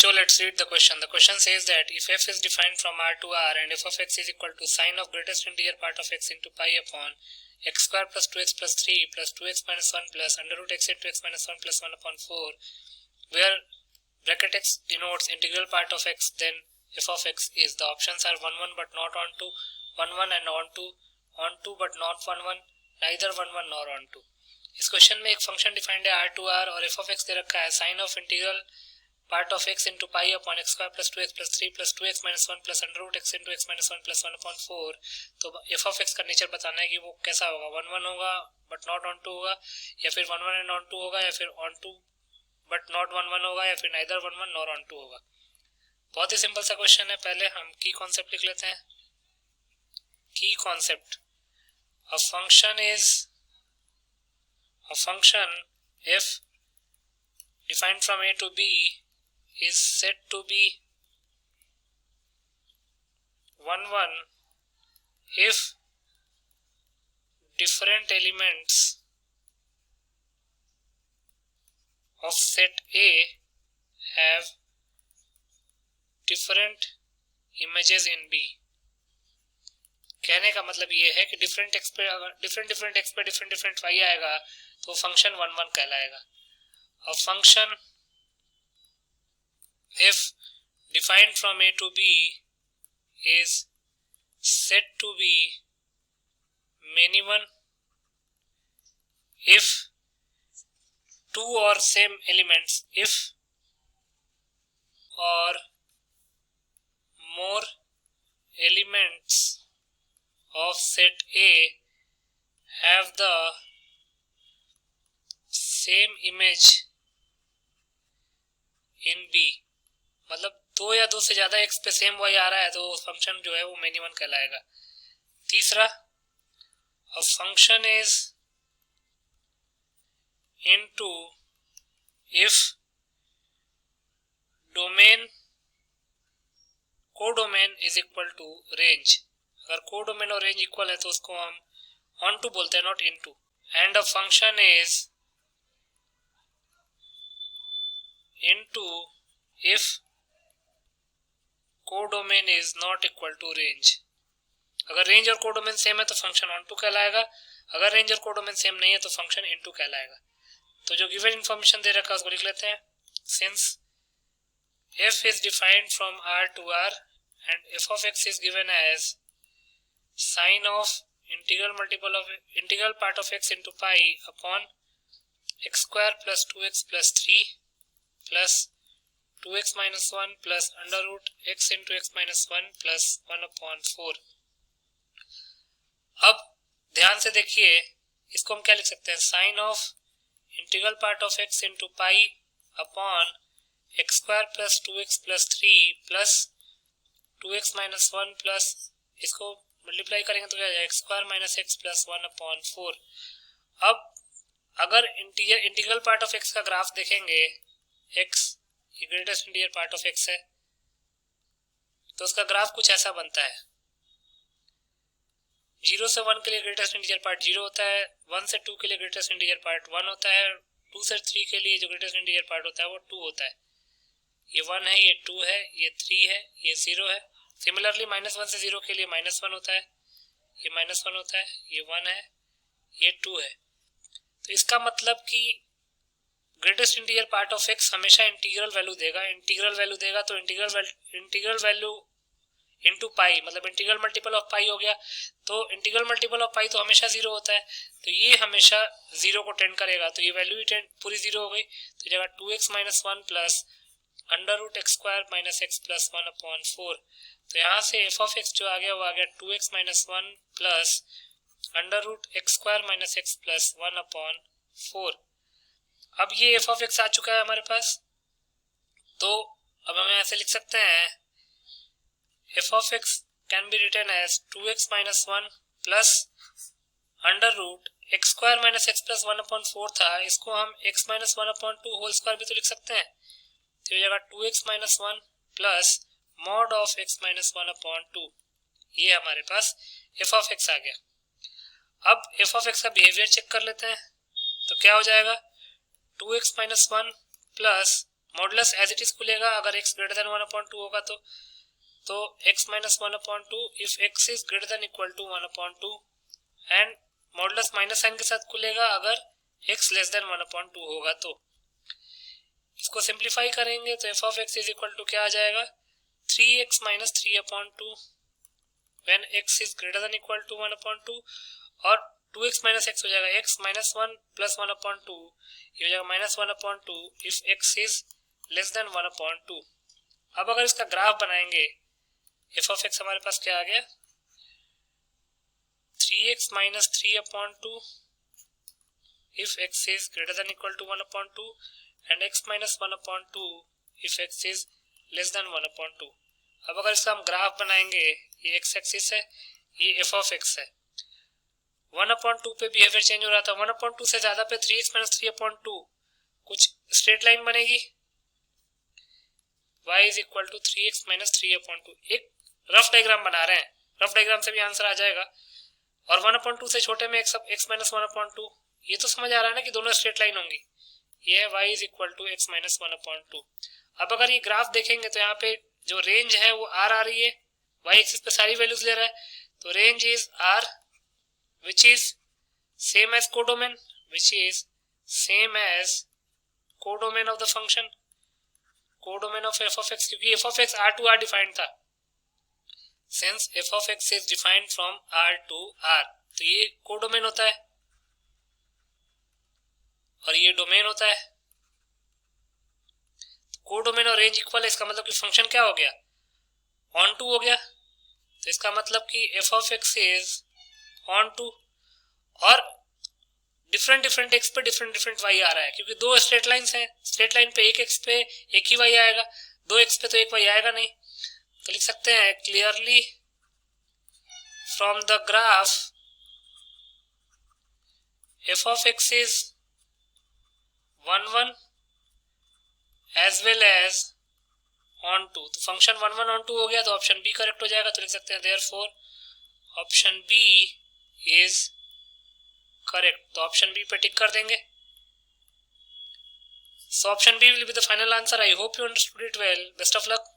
बच्चों, let's read the question. The question says that if f is defined from R to R and f of x is equal to sine of greatest integer part of x into pi upon x square plus 2x plus 3 plus 2x minus 1 plus under root x into x minus 1 plus 1 upon 4, where bracket x denotes integral part of x, then f of x is. The options are 1 1 but not on 2, 1 1 and on 2 but not 1 1, neither 1 1 nor on 2. इस question में एक function defined है r to r और f of x दे रखा है sine of integral part of x into pi upon x square plus 2x plus 3 plus 2x minus 1 plus under root x into x minus 1 plus 1 upon 4. तो f of x का nature बताना है कि वो कैसा होगा, 1 1 होगा but not on 2 होगा, या फिर 1 1 and on 2 होगा, या फिर on 2 but not 1 1 होगा, या फिर neither 1 1 nor on 2 होगा. बहुत ही सिंपल सा क्वेश्चन है. पहले हम की कॉन्सेप्ट लिख लेते हैं. की concept, a function f defined from a to b is said to be 1 1 if different elements of set A have different images in B. कहने का मतलब ये है कि डिफरेंट x पे डिफरेंट y आएगा तो फंक्शन 1 1 कहलाएगा. A function if defined from A to B is said to be many one if two or same elements, if or more elements of set A have the same image in B. मतलब दो या दो से ज्यादा x पे same y आ रहा है तो फंक्शन जो है वो मेनी वन कहलाएगा. तीसरा, a function is into if domain codomain is equal to range. अगर कोडोमेन और रेंज इक्वल है तो उसको हम ऑन टू बोलते हैं, not into. And a function is into if codomain is not equal to range. अगर रेंज और कोडोमेन सेम है तो फंक्शन ऑन टू कहलाएगा, अगर रेंज और कोडोमेन सेम नहीं है तो फंक्शन इनटू कहलाएगा. तो जो गिवन इंफॉर्मेशन दे रखा है उसको लिख लेते हैं. Since f is defined from R to R and f of x is given as sine of integral part of x into pi upon x square plus 2x plus 3 plus 2x minus 1 plus under root x into x minus 1 plus 1 upon 4. अब ध्यान से देखिए, इसको हम क्या लिख सकते हैं, sine of integral part of x into pi upon x square plus 2x plus 3 plus 2x minus 1 plus इसको मल्टीप्लाई करेंगे तो क्या हो जाएगा, x square minus x plus 1 upon 4. अब अगर इंटीग्रल पार्ट ऑफ x का ग्राफ देखेंगे, x ये greatest integer part of x है तो उसका ग्राफ कुछ ऐसा बनता है. 0 से 1 के लिए ग्रेटेस्ट इंटीजर पार्ट 0 होता है, 1 से 2 के लिए ग्रेटेस्ट इंटीजर पार्ट 1 होता है, 2 से 3 के लिए जो ग्रेटेस्ट इंटीजर पार्ट होता है वो 2 होता है. ये 1 है, ये 2 है, ये 3 है, ये 0 है. सिमिलरली -1 से 0 के लिए -1 होता है, ये -1 होता है, ये 1 है, ये 2 है. तो इसका मतलब कि greatest integer part of x हमेशा इंटीग्रल वैल्यू देगा. इंटीग्रल वैल्यू देगा तो इंटीग्रल वैल्यू इनटू पाई, मतलब इंटीग्रल मल्टीपल ऑफ पाई हो गया. तो इंटीग्रल मल्टीपल ऑफ पाई तो हमेशा 0 होता है, तो ये हमेशा 0 को टेंड करेगा. तो ये वैल्यू ही पूरी 0 हो गई. तो जगह 2x minus 1 plus under root x square minus x plus 1 upon 4. तो यहाँ से एफ ऑफ एक्स जो आ गया वो आ गया 2x minus 1 plus under root x square minus x plus 1 upon 4. अब ये एफ ऑफ एक्स आ चुका है हमारे पास. तो अब हम ऐसे लिख सकते हैं, f of x can be written as 2x minus 1 plus under root x square minus x plus 1 upon 4 था, इसको हम x minus 1 अपॉन 2 होल स्क्वायर भी तो लिख सकते हैं. तो ये जगह 2x minus 1 plus mod of x minus 1 अपॉन 2. ये हमारे पास एफ ऑफ एक्स आ गया. अब एफ ऑफ एक्स का बिहेवियर चेक कर लेते हैं. तो क्या हो जाएगा, 2x minus 1 plus modulus as it is खुलेगा अगर x ग्रेटर देन 1/2 होगा तो x minus 1/2 if x is greater than equal to 1/2 and modulus minus sign के साथ खुलेगा अगर x लेस देन 1/2 होगा। तो इसको सिंप्लीफाई करेंगे तो f of x is equal to क्या आ जाएगा 3x minus 3/2 when x is greater than equal to 1/2 और 2x माइनस x हो जाएगा x माइनस 1 प्लस 1/2 ये हो जाएगा minus 1/2 if x is less than 1/2। अब अगर इसका ग्राफ बनाएंगे f ऑफ x हमारे पास क्या आ गया 3x minus 3/2 if x is greater than equal to 1/2 and x minus 1/2 if x is less than 1/2। अब अगर इसका हम ग्राफ बनाएंगे ये x एक्सिस है ये f of x है 1/2 पे बिहेवियर चेंज हो रहा था 1/2 से ज्यादा पे 3x minus 3/2 कुछ स्ट्रेट लाइन बनेगी y is equal to 3x minus 3/2। एक रफ डायग्राम बना रहे हैं रफ डायग्राम से भी आंसर आ जाएगा और 1/2 से छोटे में x minus 1/2 ये तो समझ आ रहा है ना कि दोनों स्ट्रेट लाइन होंगी ये है y is equal to x minus 1/2। अब अगर ये ग्राफ देखेंगे तो यहाँ पे जो रेंज है वो r आ रही है y एक्सिस पे सारी वैल्यूज ले रहा है तो range is r which is same as codomain which is same as codomain of the function codomain of f of x क्योंकि f of x r to r defined था since f of x is defined from r to r तो ये codomain होता है और ये domain होता है कोडोमेन और रेंज इक्वल है इसका मतलब कि फंक्शन क्या हो गया ऑन टू हो गया तो इसका मतलब कि f of x is on to और डिफरेंट x पे डिफरेंट y आ रहा है क्योंकि दो स्ट्रेट लाइंस हैं स्ट्रेट लाइन पे एक x पे एक ही y आएगा दो x पे तो एक y आएगा नहीं तो लिख सकते हैं clearly from the graph f of x is 1 1 as well as on to तो फंक्शन 1 1 on to हो गया तो ऑप्शन बी करेक्ट हो जाएगा तो लिख सकते हैं therefore option B is correct तो ऑप्शन बी पे टिक कर देंगे so option B will be the final answer I hope you understood it well best of luck